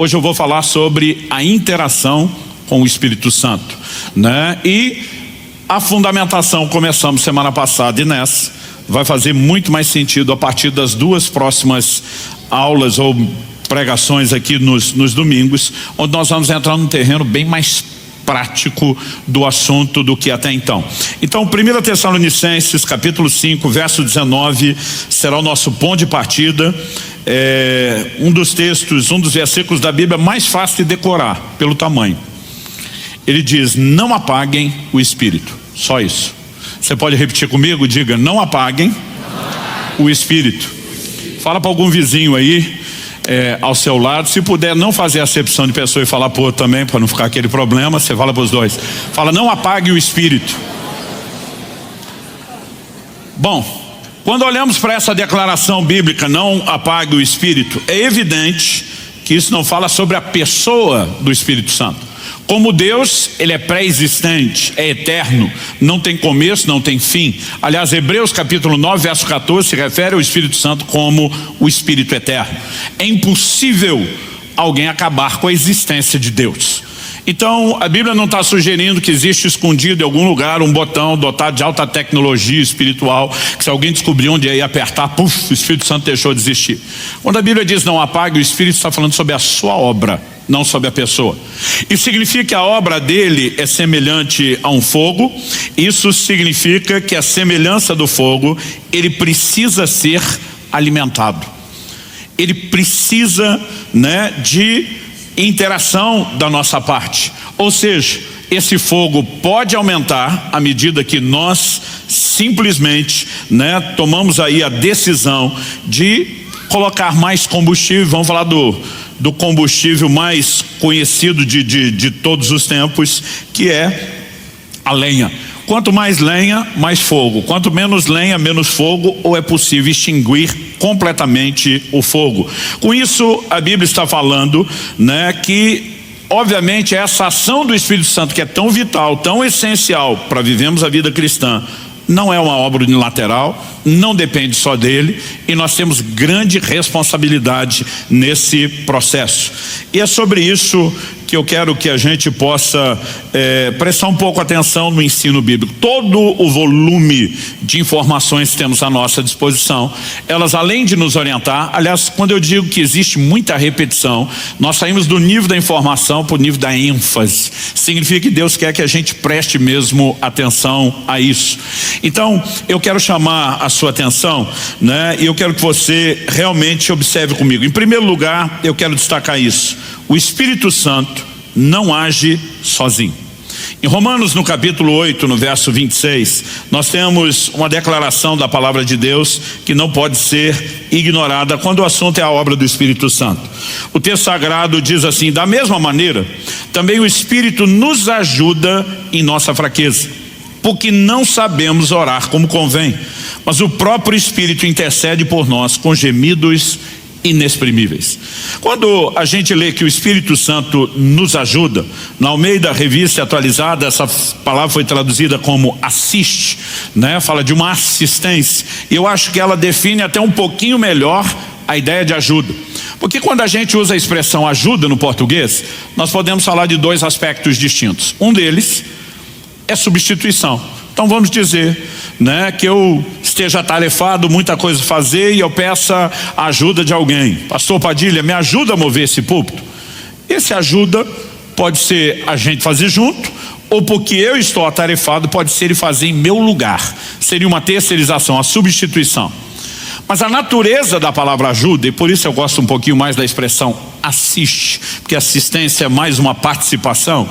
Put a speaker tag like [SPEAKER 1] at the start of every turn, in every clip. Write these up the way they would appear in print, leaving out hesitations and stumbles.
[SPEAKER 1] Hoje eu vou falar sobre a interação com o Espírito Santo, né? E a fundamentação começamos semana passada, e nessa vai fazer muito mais sentido a partir das duas próximas aulas ou pregações aqui nos domingos, onde nós vamos entrar num terreno bem mais prático do assunto do que até então. Então, 1 Tessalonicenses, capítulo 5, verso 19, será o nosso ponto de partida. Um dos textos, um dos versículos da Bíblia mais fácil de decorar, pelo tamanho. Ele diz: não apaguem o Espírito. Só isso. Você pode repetir comigo? Diga: não apaguem o Espírito. Fala para algum vizinho aí, ao seu lado. Se puder não fazer acepção de pessoa e falar para o outro também, para não ficar aquele problema, você fala para os dois. Fala: não apague o Espírito. Bom, quando olhamos para essa declaração bíblica, não apague o Espírito, é evidente que isso não fala sobre a pessoa do Espírito Santo. Como Deus, Ele é pré-existente, é eterno, não tem começo, não tem fim. Aliás, Hebreus capítulo 9, verso 14, se refere ao Espírito Santo como o Espírito eterno. É impossível alguém acabar com a existência de Deus. Então, a Bíblia não está sugerindo que existe escondido em algum lugar um botão dotado de alta tecnologia espiritual, que se alguém descobrir onde ia apertar, puf, o Espírito Santo deixou de existir. Quando a Bíblia diz não apague, o Espírito está falando sobre a sua obra, não sobre a pessoa. Isso significa que a obra dele é semelhante a um fogo. Isso significa que a semelhança do fogo, ele precisa ser alimentado. Ele precisa, de interação da nossa parte. Ou seja, esse fogo pode aumentar à medida que nós simplesmente, tomamos aí a decisão de colocar mais combustível. Vamos falar do combustível mais conhecido de todos os tempos, que é a lenha. Quanto mais lenha, mais fogo. Quanto menos lenha, menos fogo, ou é possível extinguir completamente o fogo. Com isso, a Bíblia está falando, que obviamente essa ação do Espírito Santo, que é tão vital, tão essencial para vivermos a vida cristã, não é uma obra unilateral, não depende só dele, e nós temos grande responsabilidade nesse processo. E é sobre isso que eu quero que a gente possa prestar um pouco atenção no ensino bíblico. Todo o volume de informações que temos à nossa disposição, elas, além de nos orientar, aliás, quando eu digo que existe muita repetição, nós saímos do nível da informação para o nível da ênfase. Significa que Deus quer que a gente preste mesmo atenção a isso. Então, eu quero chamar a sua atenção, e eu quero que você realmente observe comigo. Em primeiro lugar, eu quero destacar isso: o Espírito Santo não age sozinho. Em Romanos, no capítulo 8, no verso 26, nós temos uma declaração da palavra de Deus que não pode ser ignorada quando o assunto é a obra do Espírito Santo. O texto sagrado diz assim: da mesma maneira, também o Espírito nos ajuda em nossa fraqueza, porque não sabemos orar como convém, mas o próprio Espírito intercede por nós com gemidos inexprimíveis. Quando a gente lê que o Espírito Santo nos ajuda, na Almeida Revista Atualizada, essa palavra foi traduzida como assiste, fala de uma assistência, e eu acho que ela define até um pouquinho melhor a ideia de ajuda. Porque quando a gente usa a expressão ajuda no português, nós podemos falar de dois aspectos distintos. Um deles é substituição. Então vamos dizer, que eu esteja atarefado, muita coisa a fazer, e eu peça a ajuda de alguém. Pastor Padilha, me ajuda a mover esse púlpito. Esse ajuda pode ser a gente fazer junto, ou porque eu estou atarefado, pode ser ele fazer em meu lugar. Seria uma terceirização, a substituição. Mas a natureza da palavra ajuda, e por isso eu gosto um pouquinho mais da expressão assiste, porque assistência é mais uma participação,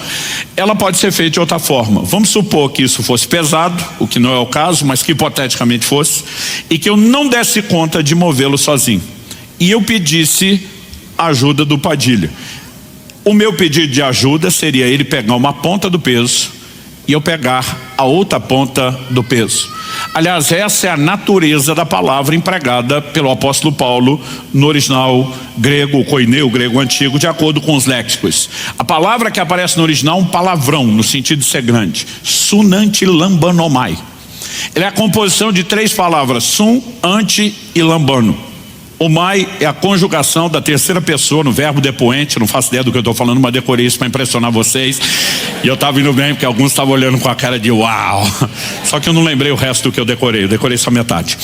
[SPEAKER 1] ela pode ser feita de outra forma. Vamos supor que isso fosse pesado, o que não é o caso, mas que hipoteticamente fosse, e que eu não desse conta de movê-lo sozinho, e eu pedisse a ajuda do Padilha. O meu pedido de ajuda seria ele pegar uma ponta do peso e eu pegar a outra ponta do peso. Aliás, essa é a natureza da palavra empregada pelo apóstolo Paulo no original grego, o koineu, grego antigo, de acordo com os léxicos. A palavra que aparece no original é um palavrão, no sentido de ser grande: sunantilambanomai. Ele é a composição de três palavras: sun, anti e lambano. O mai é a conjugação da terceira pessoa no verbo depoente. Não faço ideia do que eu estou falando, mas decorei isso para impressionar vocês. E eu estava indo bem, porque alguns estavam olhando com a cara de uau. Só que eu não lembrei o resto do que eu decorei só metade.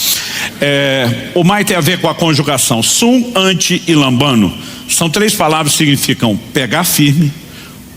[SPEAKER 1] O mai tem a ver com a conjugação sum, ante e lambano. São 3 palavras que significam pegar firme,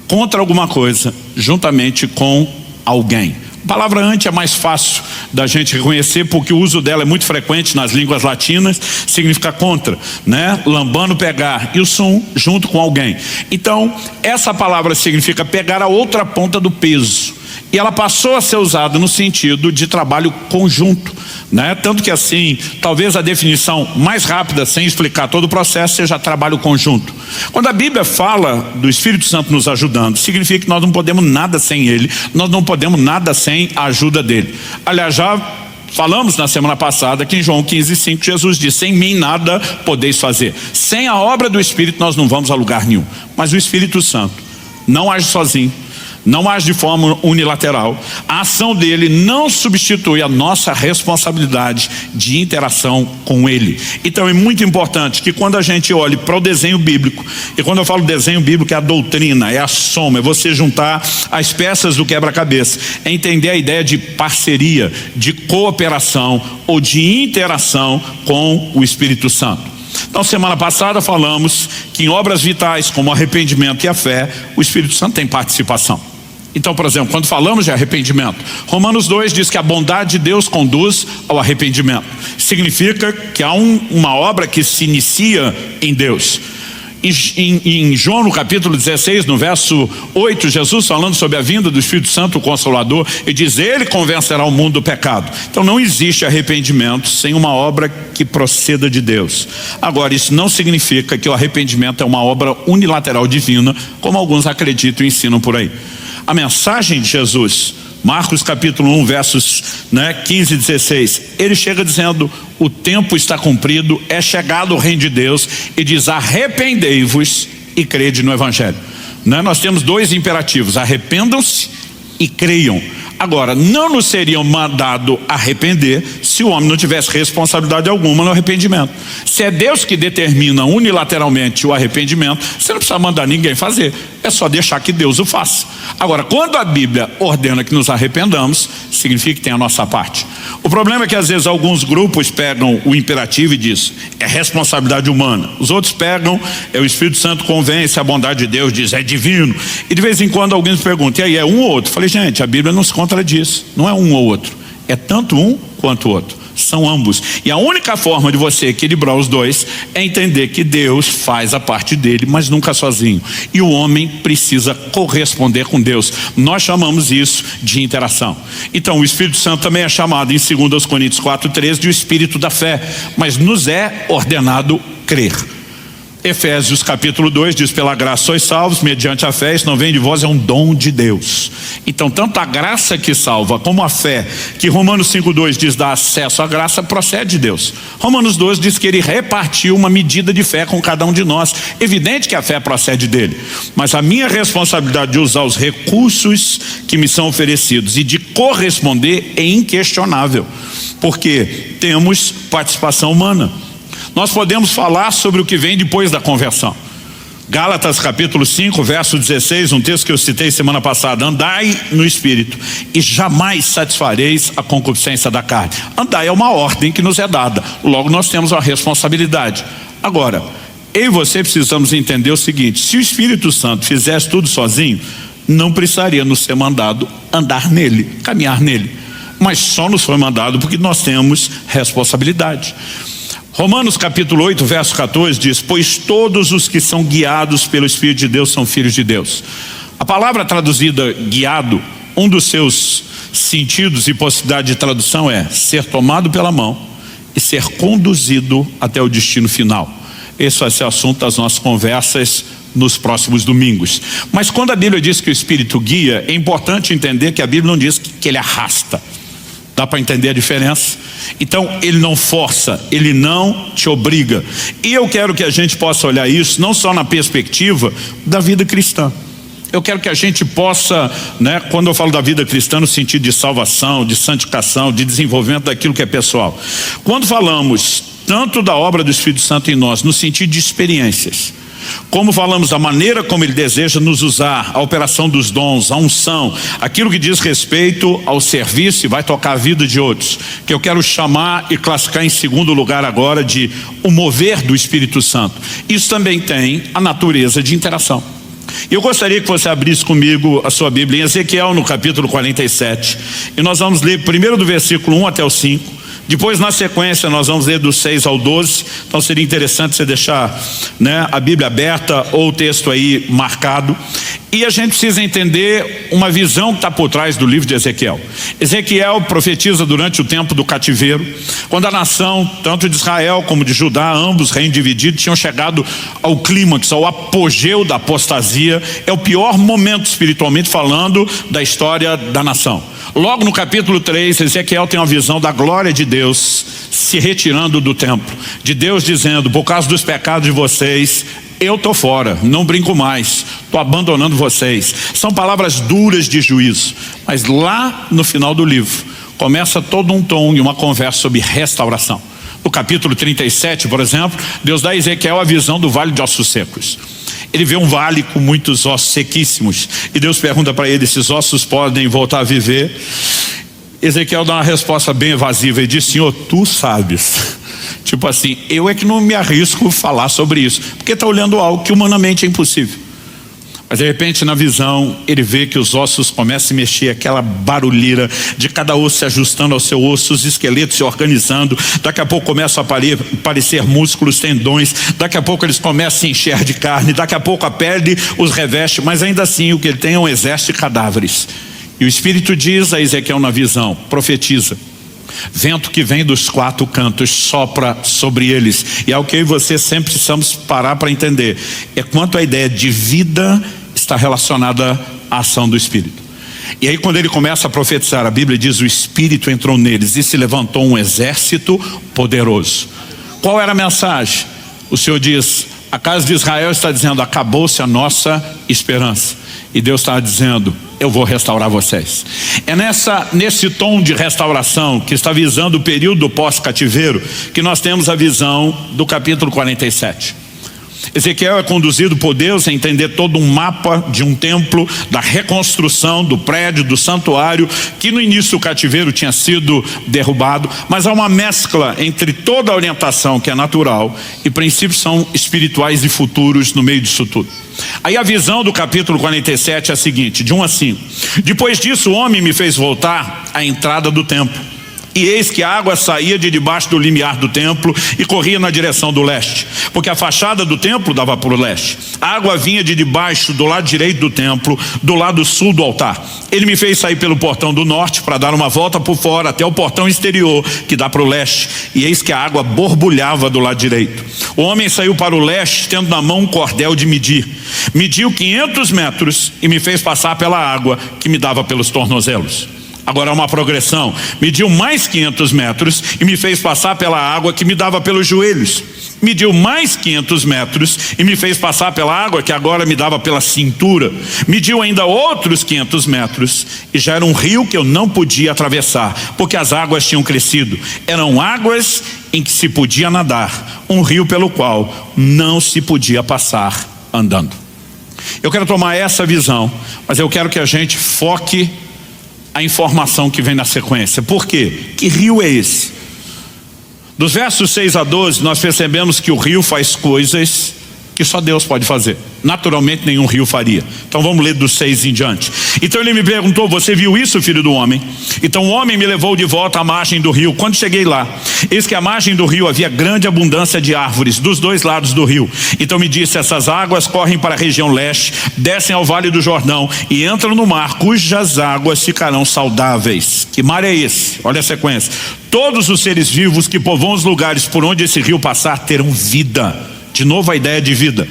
[SPEAKER 1] contra alguma coisa, juntamente com alguém. A palavra ante é mais fácil da gente reconhecer, porque o uso dela é muito frequente nas línguas latinas, significa contra, né? Lambano, pegar, e o sum, junto com alguém. Então, essa palavra significa pegar a outra ponta do peso. E ela passou a ser usada no sentido de trabalho conjunto, né? Tanto que assim, talvez a definição mais rápida, sem explicar todo o processo, seja trabalho conjunto. Quando a Bíblia fala do Espírito Santo nos ajudando, significa que nós não podemos nada sem Ele, nós não podemos nada sem a ajuda dEle. Aliás, já falamos na semana passada que em João 15:5 Jesus disse: sem mim nada podeis fazer. Sem a obra do Espírito nós não vamos a lugar nenhum. Mas o Espírito Santo não age sozinho, não age de forma unilateral. A ação dele não substitui a nossa responsabilidade de interação com ele. Então é muito importante que quando a gente olhe para o desenho bíblico, e quando eu falo desenho bíblico é a doutrina, é a soma, é você juntar as peças do quebra-cabeça, é entender a ideia de parceria, de cooperação ou de interação com o Espírito Santo. Então, semana passada falamos que em obras vitais como o arrependimento e a fé, o Espírito Santo tem participação. Então, por exemplo, quando falamos de arrependimento, Romanos 2 diz que a bondade de Deus conduz ao arrependimento. Significa que há uma obra que se inicia em Deus. Em João, no capítulo 16, no verso 8, Jesus falando sobre a vinda do Espírito Santo, o Consolador, e diz: ele convencerá o mundo do pecado. Então não existe arrependimento sem uma obra que proceda de Deus. Agora, isso não significa que o arrependimento é uma obra unilateral divina, como alguns acreditam e ensinam por aí. A mensagem de Jesus, Marcos capítulo 1, versos 15 e 16, ele chega dizendo: o tempo está cumprido, é chegado o reino de Deus, e diz: arrependei-vos e crede no Evangelho. Nós temos 2 imperativos: arrependam-se e creiam. Agora, não nos seriam mandado arrepender se o homem não tivesse responsabilidade alguma no arrependimento. Se é Deus que determina unilateralmente o arrependimento, você não precisa mandar ninguém fazer, é só deixar que Deus o faça. Agora, quando a Bíblia ordena que nos arrependamos, significa que tem a nossa parte. O problema é que às vezes alguns grupos pegam o imperativo e dizem: é responsabilidade humana. Os outros pegam: o Espírito Santo convence, a bondade de Deus diz: é divino. E de vez em quando alguém me pergunta: e aí, é um ou outro? Eu falei: gente, a Bíblia não se contradiz, não é um ou outro, é tanto um quanto o outro, são ambos. E a única forma de você equilibrar os dois é entender que Deus faz a parte dele, mas nunca sozinho, e o homem precisa corresponder com Deus. Nós chamamos isso de interação. Então o Espírito Santo também é chamado em 2 Coríntios 4:13 de o Espírito da fé, mas nos é ordenado crer. Efésios capítulo 2 diz: pela graça sois salvos mediante a fé, isso não vem de vós, é um dom de Deus. Então tanto a graça que salva como a fé, que Romanos 5:2 diz dá acesso à graça, procede de Deus. Romanos 12 diz que ele repartiu uma medida de fé com cada um de nós. Evidente que a fé procede dele, mas a minha responsabilidade de usar os recursos que me são oferecidos e de corresponder é inquestionável, porque temos participação humana. Nós podemos falar sobre o que vem depois da conversão. Gálatas capítulo 5, verso 16, um texto que eu citei semana passada: andai no Espírito e jamais satisfareis a concupiscência da carne. Andai é uma ordem que nos é dada, logo nós temos uma responsabilidade. Agora, eu e você precisamos entender o seguinte: se o Espírito Santo fizesse tudo sozinho, não precisaria nos ser mandado andar nele, caminhar nele. Mas só nos foi mandado porque nós temos responsabilidade. Romanos capítulo 8, verso 14 diz: pois todos os que são guiados pelo Espírito de Deus são filhos de Deus. A palavra traduzida guiado, um dos seus sentidos e possibilidade de tradução é ser tomado pela mão e ser conduzido até o destino final. Esse vai ser o assunto das nossas conversas nos próximos domingos. Mas quando a Bíblia diz que o Espírito guia, é importante entender que a Bíblia não diz que ele arrasta. Dá para entender a diferença? Então ele não força, ele não te obriga. E eu quero que a gente possa olhar isso não só na perspectiva da vida cristã. Eu quero que a gente possa, quando eu falo da vida cristã, no sentido de salvação, de santificação, de desenvolvimento daquilo que é pessoal. Quando falamos tanto da obra do Espírito Santo em nós, no sentido de experiências, como falamos da maneira como Ele deseja nos usar, a operação dos dons, a unção, aquilo que diz respeito ao serviço e vai tocar a vida de outros, que eu quero chamar e classificar em segundo lugar agora de o mover do Espírito Santo. Isso também tem a natureza de interação. Eu gostaria que você abrisse comigo a sua Bíblia em Ezequiel, no capítulo 47, e nós vamos ler primeiro do versículo 1 até o 5. Depois, na sequência, nós vamos ler do 6 ao 12. Então seria interessante você deixar, a Bíblia aberta ou o texto aí marcado. E a gente precisa entender uma visão que está por trás do livro de Ezequiel. Ezequiel profetiza durante o tempo do cativeiro, quando a nação, tanto de Israel como de Judá, ambos reinos divididos, tinham chegado ao clímax, ao apogeu da apostasia. É o pior momento, espiritualmente falando, da história da nação. Logo no capítulo 3, Ezequiel tem uma visão da glória de Deus se retirando do templo, de Deus dizendo: por causa dos pecados de vocês, eu estou fora, não brinco mais, estou abandonando vocês. São palavras duras de juízo, mas lá no final do livro começa todo um tom e uma conversa sobre restauração. No capítulo 37, por exemplo, Deus dá a Ezequiel a visão do vale de ossos secos. Ele vê um vale com muitos ossos sequíssimos, e Deus pergunta para ele: esses ossos podem voltar a viver? Ezequiel dá uma resposta bem evasiva e diz: Senhor, tu sabes. Tipo assim, eu é que não me arrisco a falar sobre isso, porque está olhando algo que humanamente é impossível. Mas de repente, na visão, ele vê que os ossos começam a se mexer, aquela barulheira de cada osso se ajustando ao seu osso, os esqueletos se organizando. Daqui a pouco começam a aparecer músculos, tendões. Daqui a pouco eles começam a se encher de carne. Daqui a pouco a pele os reveste, mas ainda assim o que ele tem é um exército de cadáveres. E o Espírito diz a Ezequiel na visão, profetiza: vento que vem dos quatro cantos sopra sobre eles. E é o que eu e você sempre precisamos parar para entender, é quanto a ideia de vida está relacionada à ação do Espírito. E aí, quando ele começa a profetizar, a Bíblia diz: o Espírito entrou neles e se levantou um exército poderoso. Qual era a mensagem? O Senhor diz: a casa de Israel está dizendo: acabou-se a nossa esperança. E Deus está dizendo: eu vou restaurar vocês. É nesse tom de restauração, que está visando o período pós-cativeiro, que nós temos a visão do capítulo 47. Ezequiel é conduzido por Deus a entender todo um mapa de um templo, da reconstrução do prédio, do santuário, que no início do cativeiro tinha sido derrubado, mas há uma mescla entre toda a orientação que é natural e princípios são espirituais e futuros no meio disso tudo. Aí a visão do capítulo 47 é a seguinte, de 1 a 5. Depois disso, o homem me fez voltar à entrada do templo. E eis que a água saía de debaixo do limiar do templo e corria na direção do leste, porque a fachada do templo dava para o leste. A água vinha de debaixo do lado direito do templo, do lado sul do altar. Ele me fez sair pelo portão do norte para dar uma volta por fora até o portão exterior que dá para o leste. E eis que a água borbulhava do lado direito. O homem saiu para o leste tendo na mão um cordel de medir. Mediu 500 metros e me fez passar pela água que me dava pelos tornozelos. Agora há uma progressão. Mediu mais 500 metros e me fez passar pela água que me dava pelos joelhos. Mediu mais 500 metros e me fez passar pela água que agora me dava pela cintura. Mediu ainda outros 500 metros e já era um rio que eu não podia atravessar, porque as águas tinham crescido. Eram águas em que se podia nadar, um rio pelo qual não se podia passar andando. Eu quero tomar essa visão, mas eu quero que a gente foque a informação que vem na sequência. Por quê? Que rio é esse? Dos versos 6 a 12, nós percebemos que o rio faz coisas que só Deus pode fazer. Naturalmente nenhum rio faria. Então vamos ler dos 6 em diante. Então ele me perguntou: você viu isso, filho do homem? Então o homem me levou de volta à margem do rio. Quando cheguei lá, eis que à margem do rio havia grande abundância de árvores dos dois lados do rio. Então me disse: essas águas correm para a região leste, descem ao vale do Jordão e entram no mar, cujas águas ficarão saudáveis. Que mar é esse? Olha a sequência. Todos os seres vivos que povoam os lugares por onde esse rio passar terão vida. De novo a ideia de vida.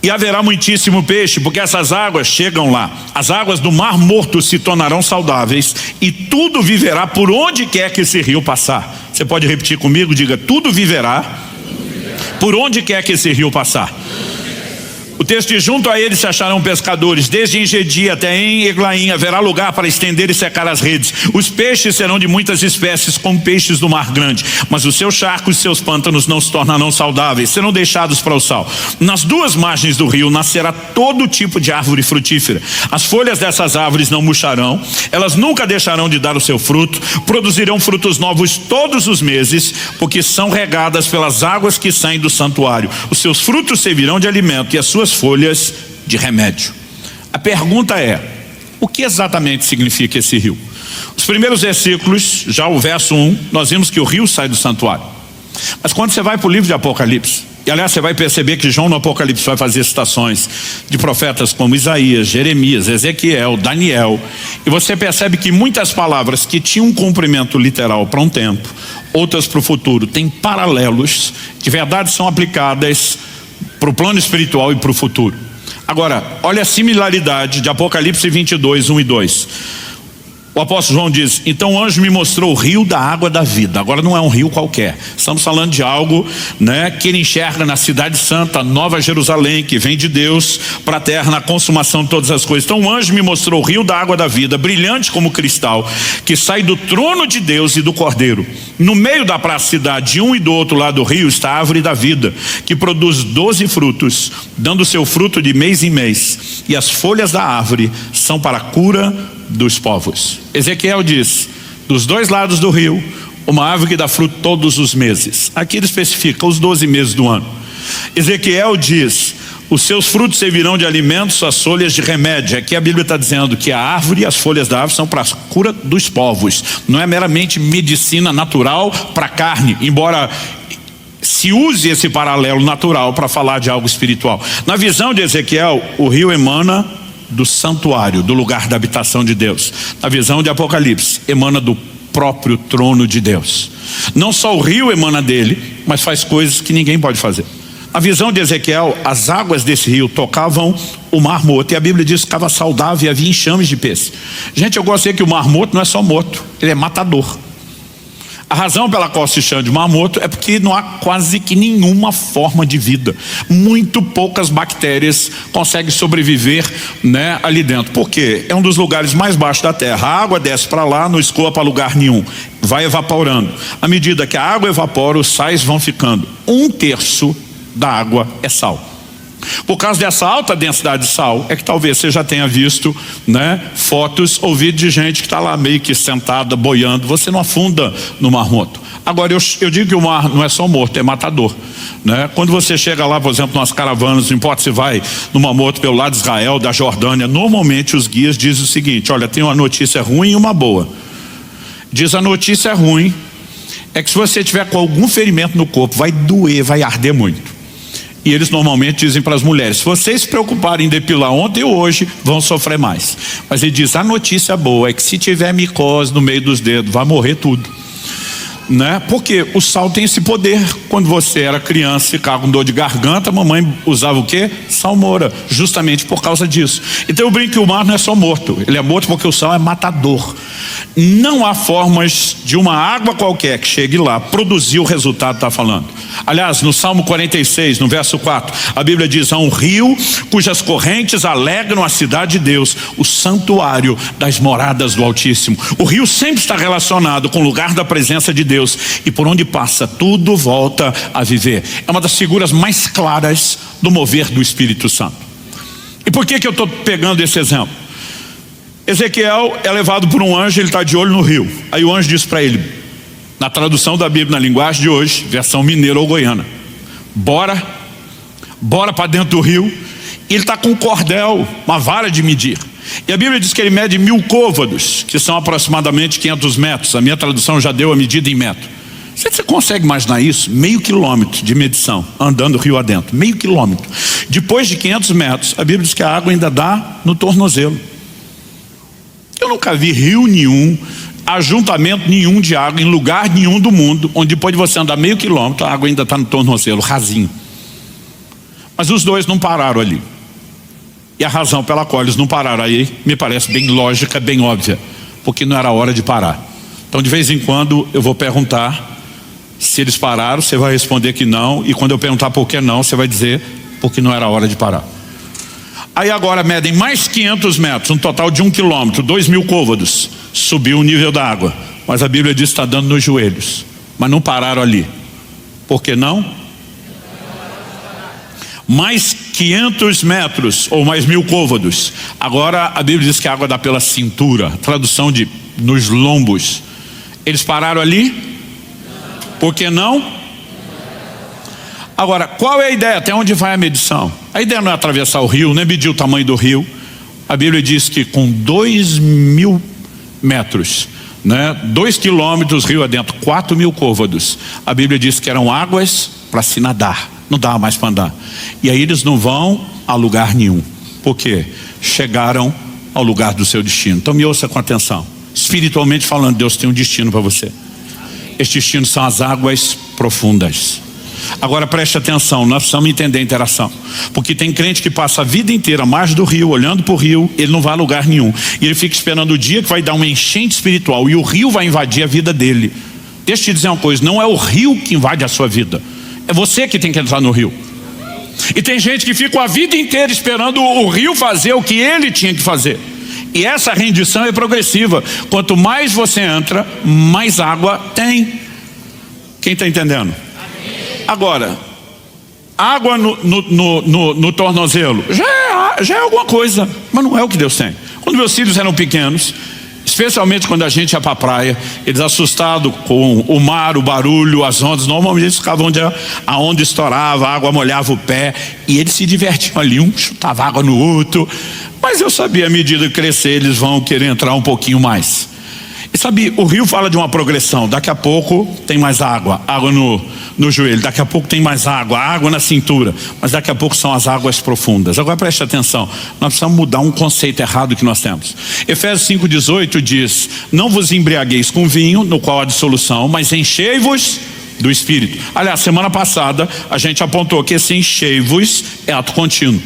[SPEAKER 1] E haverá muitíssimo peixe, porque essas águas chegam lá. As águas do mar morto se tornarão saudáveis e tudo viverá por onde quer que esse rio passar. Você pode repetir comigo? Diga: tudo viverá por onde quer que esse rio passar. O texto diz: junto a ele se acharão pescadores, desde Engedi até em Eglaim haverá lugar para estender e secar as redes. Os peixes serão de muitas espécies, como peixes do mar grande, mas os seus charcos e seus pântanos não se tornarão saudáveis, serão deixados para o sal. Nas duas margens do rio nascerá todo tipo de árvore frutífera. As folhas dessas árvores não murcharão, elas nunca deixarão de dar o seu fruto, produzirão frutos novos todos os meses, porque são regadas pelas águas que saem do santuário. Os seus frutos servirão de alimento e as suas folhas de remédio. A pergunta é: o que exatamente significa esse rio? Os primeiros versículos, já o verso 1, nós vimos que o rio sai do santuário. Mas quando você vai para o livro de Apocalipse, e aliás você vai perceber que João no Apocalipse vai fazer citações de profetas como Isaías, Jeremias, Ezequiel, Daniel, e você percebe que muitas palavras que tinham um cumprimento literal para um tempo, outras para o futuro, têm paralelos, de verdade são aplicadas para o plano espiritual e para o futuro. Agora, olha a similaridade de Apocalipse 22, 1 e 2. O apóstolo João diz: então o anjo me mostrou o rio da água da vida. Agora não é um rio qualquer, estamos falando de algo, que ele enxerga na cidade santa, Nova Jerusalém, que vem de Deus para a terra, na consumação de todas as coisas. Então o anjo me mostrou o rio da água da vida, brilhante como cristal, que sai do trono de Deus e do Cordeiro. No meio da praça cidade, de um e do outro lado do rio, está a árvore da vida, que produz 12 frutos, dando seu fruto de mês em mês, e as folhas da árvore são para a cura dos povos. Ezequiel diz: dos dois lados do rio, uma árvore que dá fruto todos os meses. Aqui ele especifica os 12 meses do ano. Ezequiel diz: os seus frutos servirão de alimento, suas folhas de remédio. Aqui a Bíblia está dizendo que a árvore e as folhas da árvore são para a cura dos povos. Não é meramente medicina natural para a carne, embora se use esse paralelo natural para falar de algo espiritual. Na visão de Ezequiel, o rio emana do santuário, do lugar da habitação de Deus. Na visão de Apocalipse, emana do próprio trono de Deus. Não só o rio emana dele, mas faz coisas que ninguém pode fazer. Na visão de Ezequiel, as águas desse rio tocavam o mar morto, e a Bíblia diz que ficava saudável e havia enxames de peixe. Gente, eu gosto de dizer que o mar morto não é só morto, ele é matador. A razão pela qual se chama de mar morto é porque não há quase que nenhuma forma de vida. Muito poucas bactérias conseguem sobreviver, ali dentro. Por quê? É um dos lugares mais baixos da terra. A água desce para lá, não escoa para lugar nenhum. Vai evaporando. À medida que a água evapora, os sais vão ficando. 1/3 da água é sal. Por causa dessa alta densidade de sal, é que talvez você já tenha visto, fotos ou vídeos de gente que está lá meio que sentada, boiando. Você não afunda no mar morto. Agora, eu digo que o mar não é só morto, é matador. Quando você chega lá, por exemplo, nas caravanas, não importa se vai no mar morto pelo lado de Israel, da Jordânia, normalmente os guias dizem o seguinte: olha, tem uma notícia ruim e uma boa. Diz: a notícia ruim é que se você tiver com algum ferimento no corpo, vai doer, vai arder muito. E eles normalmente dizem para as mulheres: se vocês se preocuparem em depilar ontem ou hoje, vão sofrer mais. Mas ele diz: a notícia boa é que se tiver micose no meio dos dedos, vai morrer tudo. Porque o sal tem esse poder. Quando você era criança, ficava com dor de garganta, a mamãe usava o quê? Salmoura, justamente por causa disso. Então eu brinco que o mar não é só morto, ele é morto porque o sal é matador. Não há formas de uma água qualquer que chegue lá produzir o resultado que está falando. Aliás, no Salmo 46, no verso 4, a Bíblia diz: há um rio cujas correntes alegram a cidade de Deus, o santuário das moradas do Altíssimo. O rio sempre está relacionado com o lugar da presença de Deus, e por onde passa tudo volta a viver. É uma das figuras mais claras do mover do Espírito Santo. E por que eu estou pegando esse exemplo? Ezequiel é levado por um anjo, ele está de olho no rio. Aí o anjo diz para ele, na tradução da Bíblia, na linguagem de hoje, versão mineira ou goiana: bora para dentro do rio. E ele está com um cordel, uma vara de medir. E a Bíblia diz que ele mede 1000 côvados, que são aproximadamente 500 metros. A minha tradução já deu a medida em metro. Você consegue imaginar isso? 0,5 quilômetro de medição, andando rio adentro. 0,5 quilômetro. Depois de 500 metros, a Bíblia diz que a água ainda dá no tornozelo. Eu nunca vi rio nenhum, ajuntamento nenhum de água em lugar nenhum do mundo, onde depois de você andar 0,5 quilômetro, a água ainda está no tornozelo, rasinho. Mas os dois não pararam ali. E a razão pela qual eles não pararam aí me parece bem lógica, bem óbvia, porque não era hora de parar. Então de vez em quando eu vou perguntar se eles pararam, você vai responder que não, e quando eu perguntar por que não, você vai dizer porque não era hora de parar. Aí agora medem mais 500 metros, um total de 1 quilômetro, 2.000 côvados. Subiu o nível da água. Mas a Bíblia diz que está dando nos joelhos. Mas não pararam ali. Por que não? Mais 500 metros, ou mais 1.000 côvados. Agora a Bíblia diz que a água dá pela cintura. Tradução de nos lombos. Eles pararam ali? Por que não? Agora, qual é a ideia? Até onde vai a medição? A ideia não é atravessar o rio, nem medir o tamanho do rio. A Bíblia diz que com 2.000 metros, 2 quilômetros rio adentro, 4.000 côvados, a Bíblia diz que eram águas para se nadar, não dava mais para andar. E aí eles não vão a lugar nenhum. Por quê? Chegaram ao lugar do seu destino. Então me ouça com atenção. Espiritualmente falando, Deus tem um destino para você. Este destino são as águas profundas. Agora preste atenção, nós precisamos entender a interação. Porque tem crente que passa a vida inteira à margem do rio, olhando para o rio, ele não vai a lugar nenhum. E ele fica esperando o dia que vai dar uma enchente espiritual e o rio vai invadir a vida dele. Deixa eu te dizer uma coisa, não é o rio que invade a sua vida. É você que tem que entrar no rio. E tem gente que fica a vida inteira esperando o rio fazer o que ele tinha que fazer. E essa rendição é progressiva. Quanto mais você entra, mais água tem. Quem está entendendo? Agora, água no tornozelo já é alguma coisa, mas não é o que Deus tem. Quando meus filhos eram pequenos, especialmente quando a gente ia para a praia, eles assustados com o mar, o barulho, as ondas, normalmente eles ficavam onde a onda estourava, a água molhava o pé, e eles se divertiam ali, um chutava água no outro. Mas eu sabia, à medida que crescer, eles vão querer entrar um pouquinho mais. E sabe, o rio fala de uma progressão. Daqui a pouco tem mais água, água no joelho. Daqui a pouco tem mais água, água na cintura. Mas daqui a pouco são as águas profundas. Agora preste atenção, nós precisamos mudar um conceito errado que nós temos. Efésios 5,18 diz: não vos embriagueis com vinho, no qual há dissolução, mas enchei-vos do Espírito. Aliás, semana passada a gente apontou que esse enchei-vos é ato contínuo.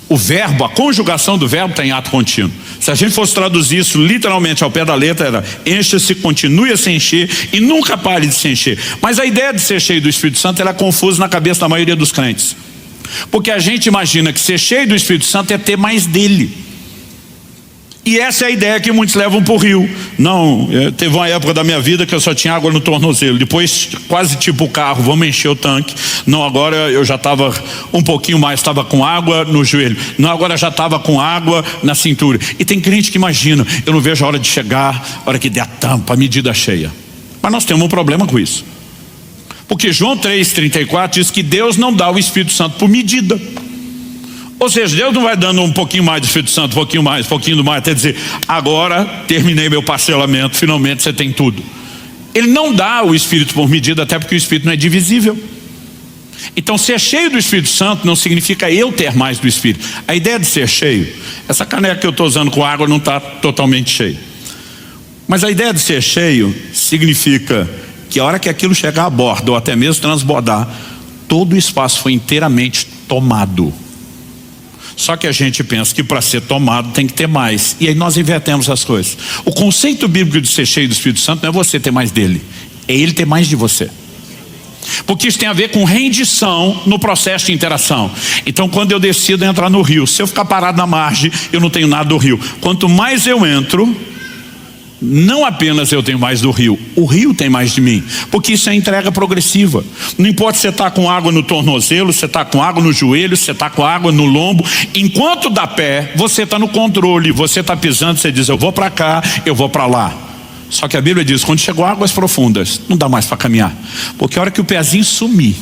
[SPEAKER 1] O verbo, a conjugação do verbo está em ato contínuo. Se a gente fosse traduzir isso literalmente ao pé da letra, era encha-se, continue a se encher e nunca pare de se encher. Mas a ideia de ser cheio do Espírito Santo ela é confusa na cabeça da maioria dos crentes. Porque a gente imagina que ser cheio do Espírito Santo é ter mais dele. E essa é a ideia que muitos levam para o rio. Não, teve uma época da minha vida que eu só tinha água no tornozelo. Depois, quase tipo o carro, vamos encher o tanque. Não, agora eu já estava um pouquinho mais, estava com água no joelho. Não, agora já estava com água na cintura. E tem crente que imagina, eu não vejo a hora de chegar, a hora que der a tampa, a medida cheia. Mas nós temos um problema com isso. Porque João 3,34 diz que Deus não dá o Espírito Santo por medida. Ou seja, Deus não vai dando um pouquinho mais do Espírito Santo, um pouquinho mais, até dizer, agora terminei meu parcelamento, finalmente você tem tudo. Ele não dá o Espírito por medida, até porque o Espírito não é divisível. Então ser cheio do Espírito Santo não significa eu ter mais do Espírito. A ideia de ser cheio, essa caneca que eu estou usando com água não está totalmente cheia. Mas a ideia de ser cheio significa que a hora que aquilo chegar à borda, ou até mesmo transbordar, todo o espaço foi inteiramente tomado. Só que a gente pensa que para ser tomado tem que ter mais. E aí nós invertemos as coisas. O conceito bíblico de ser cheio do Espírito Santo não é você ter mais dele, é ele ter mais de você. Porque isso tem a ver com rendição no processo de interação. Então quando eu decido entrar no rio, se eu ficar parado na margem, eu não tenho nada do rio. Quanto mais eu entro, não apenas eu tenho mais do rio, o rio tem mais de mim, porque isso é entrega progressiva. Não importa se você está com água no tornozelo, você está com água no joelho, você está com água no lombo, enquanto dá pé, você está no controle, você está pisando, você diz, eu vou para cá, eu vou para lá. Só que a Bíblia diz, quando chegou águas profundas, não dá mais para caminhar, porque a hora que o pezinho sumir,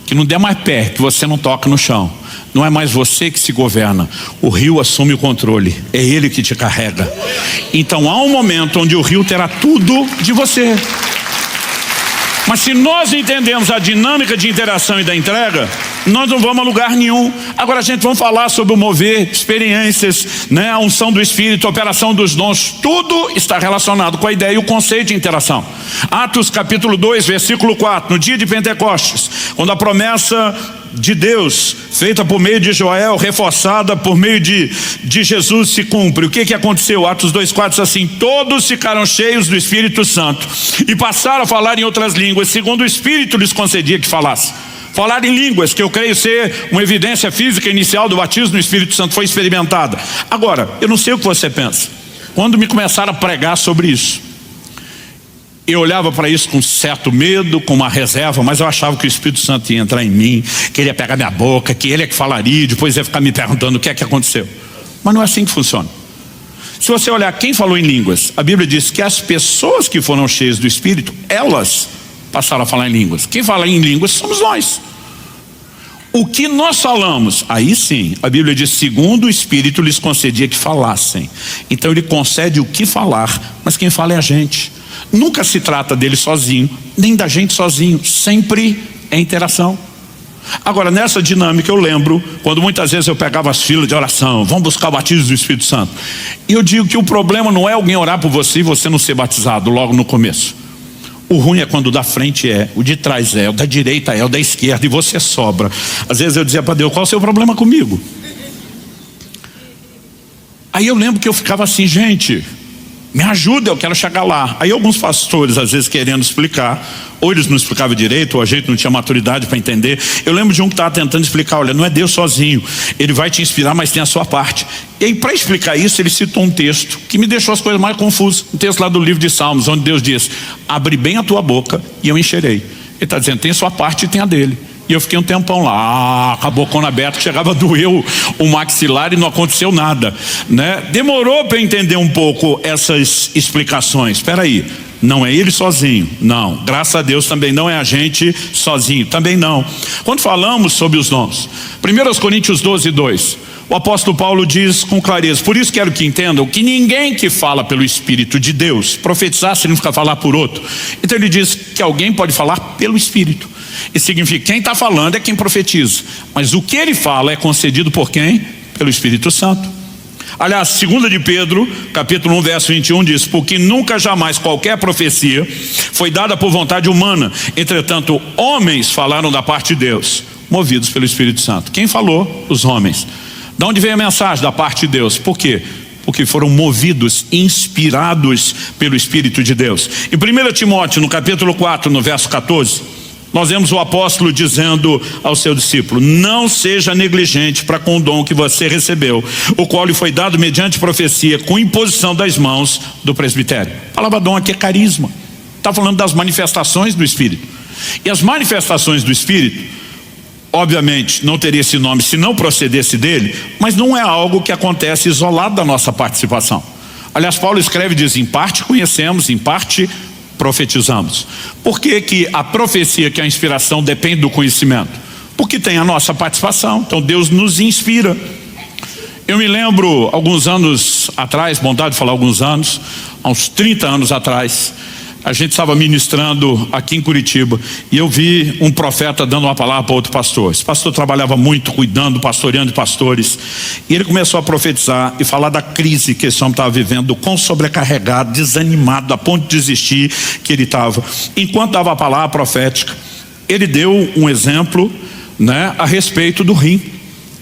[SPEAKER 1] que não der mais pé, que você não toca no chão, não é mais você que se governa, o rio assume o controle, é ele que te carrega. Então há um momento onde o rio terá tudo de você. Mas se nós entendemos a dinâmica de interação e da entrega, nós não vamos a lugar nenhum. Agora a gente vai falar sobre o mover, experiências, a unção do Espírito, a operação dos dons, tudo está relacionado com a ideia e o conceito de interação. Atos capítulo 2, versículo 4, no dia de Pentecostes, quando a promessa de Deus, feita por meio de Joel, reforçada por meio de Jesus, se cumpre. O que aconteceu? Atos 2,4 diz assim: todos ficaram cheios do Espírito Santo e passaram a falar em outras línguas, segundo o Espírito lhes concedia que falasse. Falar em línguas, que eu creio ser uma evidência física inicial do batismo no Espírito Santo, foi experimentada. Agora, eu não sei o que você pensa. Quando me começaram a pregar sobre isso, eu olhava para isso com certo medo, com uma reserva, mas eu achava que o Espírito Santo ia entrar em mim, que ele ia pegar minha boca, que ele é que falaria, depois ia ficar me perguntando o que é que aconteceu. Mas não é assim que funciona. Se você olhar quem falou em línguas, a Bíblia diz que as pessoas que foram cheias do Espírito, elas passaram a falar em línguas. Quem fala em línguas somos nós. O que nós falamos, aí sim, a Bíblia diz, segundo o Espírito lhes concedia que falassem. Então ele concede o que falar, mas quem fala é a gente. Nunca se trata dele sozinho, nem da gente sozinho, sempre é interação. Agora, nessa dinâmica eu lembro, quando muitas vezes eu pegava as filas de oração, vamos buscar o batismo do Espírito Santo. E eu digo que o problema não é alguém orar por você e você não ser batizado logo no começo. O ruim é quando o da frente é, o de trás é, o da direita é, o da esquerda, e você sobra. Às vezes eu dizia para Deus, qual é o seu problema comigo? Aí eu lembro que eu ficava assim, gente, me ajuda, eu quero chegar lá. Aí alguns pastores, às vezes querendo explicar, ou eles não explicavam direito, ou a gente não tinha maturidade para entender. Eu lembro de um que estava tentando explicar, olha, não é Deus sozinho, ele vai te inspirar, mas tem a sua parte. E aí, para explicar isso, ele citou um texto que me deixou as coisas mais confusas. Um texto lá do livro de Salmos, onde Deus diz, abre bem a tua boca e eu encherei. Ele está dizendo, tem a sua parte e tem a dele. E eu fiquei um tempão lá, com a bocona aberta, que chegava a doer o maxilar e não aconteceu nada, né? Demorou para entender um pouco essas explicações. Espera aí, não é ele sozinho, não. Graças a Deus também não é a gente sozinho, também não. Quando falamos sobre os dons, 1 Coríntios 12:2, o apóstolo Paulo diz com clareza, por isso quero que entendam que ninguém que fala pelo Espírito de Deus, profetizar significa falar por outro. Então ele diz que alguém pode falar pelo Espírito. Isso significa que quem está falando é quem profetiza, mas o que ele fala é concedido por quem? Pelo Espírito Santo. Aliás, 2 de Pedro, capítulo 1, verso 21 diz, porque nunca jamais qualquer profecia foi dada por vontade humana, entretanto homens falaram da parte de Deus, movidos pelo Espírito Santo. Quem falou? Os homens. De onde veio a mensagem? Da parte de Deus. Por quê? Porque foram movidos, inspirados pelo Espírito de Deus. Em 1 Timóteo, no capítulo 4, no verso 14, nós vemos o apóstolo dizendo ao seu discípulo, não seja negligente para com o dom que você recebeu, o qual lhe foi dado mediante profecia, com imposição das mãos do presbitério. A palavra dom aqui é carisma. Está falando das manifestações do Espírito. E as manifestações do Espírito, obviamente, não teria esse nome se não procedesse dele, mas não é algo que acontece isolado da nossa participação. Aliás, Paulo escreve e diz, em parte conhecemos, em parte profetizamos. Por que que a profecia, que é a inspiração, depende do conhecimento? Porque tem a nossa participação. Então Deus nos inspira. Eu me lembro, alguns anos atrás, bondade de falar alguns anos, há uns 30 anos atrás, a gente estava ministrando aqui em Curitiba e eu vi um profeta dando uma palavra para outro pastor. Esse pastor trabalhava muito, cuidando, pastoreando pastores, e ele começou a profetizar e falar da crise que esse homem estava vivendo, quão sobrecarregado, desanimado, a ponto de desistir que ele estava. Enquanto dava a palavra profética, ele deu um exemplo, né, a respeito do rim.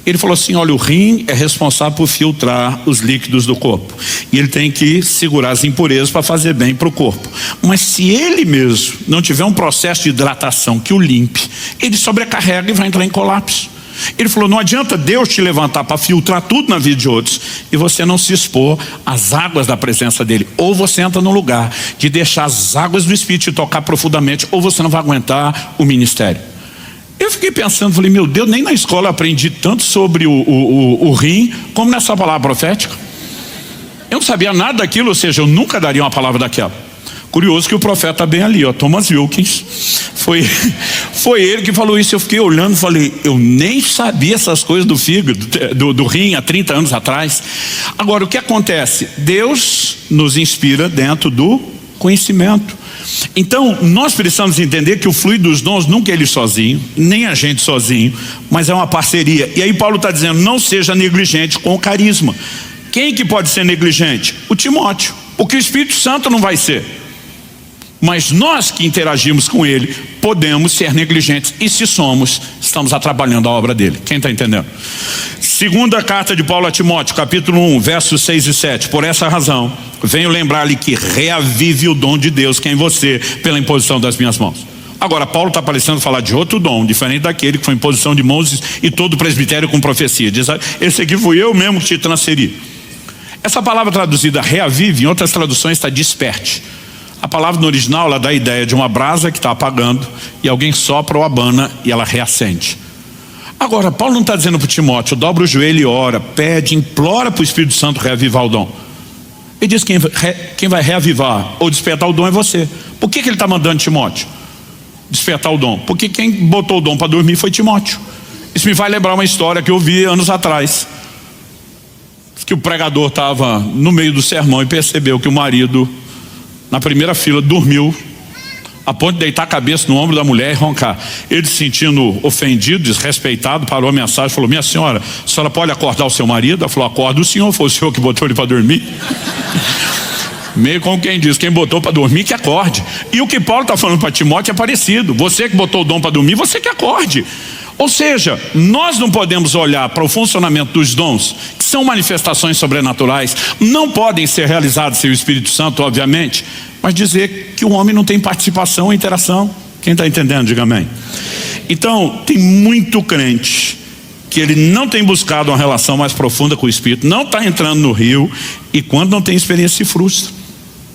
[SPEAKER 1] Ele falou assim, olha, o rim é responsável por filtrar os líquidos do corpo. E ele tem que segurar as impurezas para fazer bem para o corpo. Mas se ele mesmo não tiver um processo de hidratação que o limpe, ele sobrecarrega e vai entrar em colapso. Ele falou, não adianta Deus te levantar para filtrar tudo na vida de outros e você não se expor às águas da presença dele. Ou você entra no lugar de deixar as águas do Espírito te tocar profundamente, ou você não vai aguentar o ministério. Eu fiquei pensando, falei, meu Deus, nem na escola eu aprendi tanto sobre o rim como nessa palavra profética. Eu não sabia nada daquilo, ou seja, eu nunca daria uma palavra daquela. Curioso que o profeta está bem ali, ó, Thomas Wilkins. Foi ele que falou isso. Eu fiquei olhando e falei, eu nem sabia essas coisas do fígado, do rim há 30 anos atrás. Agora, o que acontece? Deus nos inspira dentro do conhecimento. Então nós precisamos entender que o fluido dos dons nunca é ele sozinho, nem a gente sozinho, mas é uma parceria. E aí Paulo está dizendo, não seja negligente com o carisma. Quem que pode ser negligente? O Timóteo, porque o Espírito Santo não vai ser. Mas nós que interagimos com ele podemos ser negligentes, e se somos, estamos atrapalhando a obra dele. Quem está entendendo? Segunda carta de Paulo a Timóteo, capítulo 1, versos 6 e 7. Por essa razão, venho lembrar-lhe que reavive o dom de Deus que é em você pela imposição das minhas mãos. Agora, Paulo está parecendo falar de outro dom, diferente daquele que foi em posição de mãos e todo o presbitério com profecia. Diz, esse aqui fui eu mesmo que te transferi. Essa palavra traduzida reavive, em outras traduções está desperte. A palavra no original ela dá a ideia de uma brasa que está apagando e alguém sopra ou abana e ela reacende. Agora, Paulo não está dizendo para o Timóteo, dobra o joelho e ora, pede, implora para o Espírito Santo reavivar o dom. Ele diz que quem vai reavivar ou despertar o dom é você. Por que ele está mandando Timóteo despertar o dom? Porque quem botou o dom para dormir foi Timóteo. Isso me vai lembrar uma história que eu vi anos atrás, que o pregador estava no meio do sermão e percebeu que o marido, na primeira fila, dormiu a ponto de deitar a cabeça no ombro da mulher e roncar. Ele, se sentindo ofendido, desrespeitado, parou a mensagem e falou, minha senhora, a senhora pode acordar o seu marido? Ela falou, acorda o senhor, foi o senhor que botou ele para dormir. Meio como quem diz, quem botou para dormir que acorde. E o que Paulo está falando para Timóteo é parecido. Você que botou o dom para dormir, você que acorde. Ou seja, nós não podemos olhar para o funcionamento dos dons, que são manifestações sobrenaturais, não podem ser realizados sem o Espírito Santo, obviamente, mas dizer que o homem não tem participação ou interação. Quem está entendendo, diga amém. Então, tem muito crente que ele não tem buscado uma relação mais profunda com o Espírito, não está entrando no rio, e quando não tem experiência se frustra.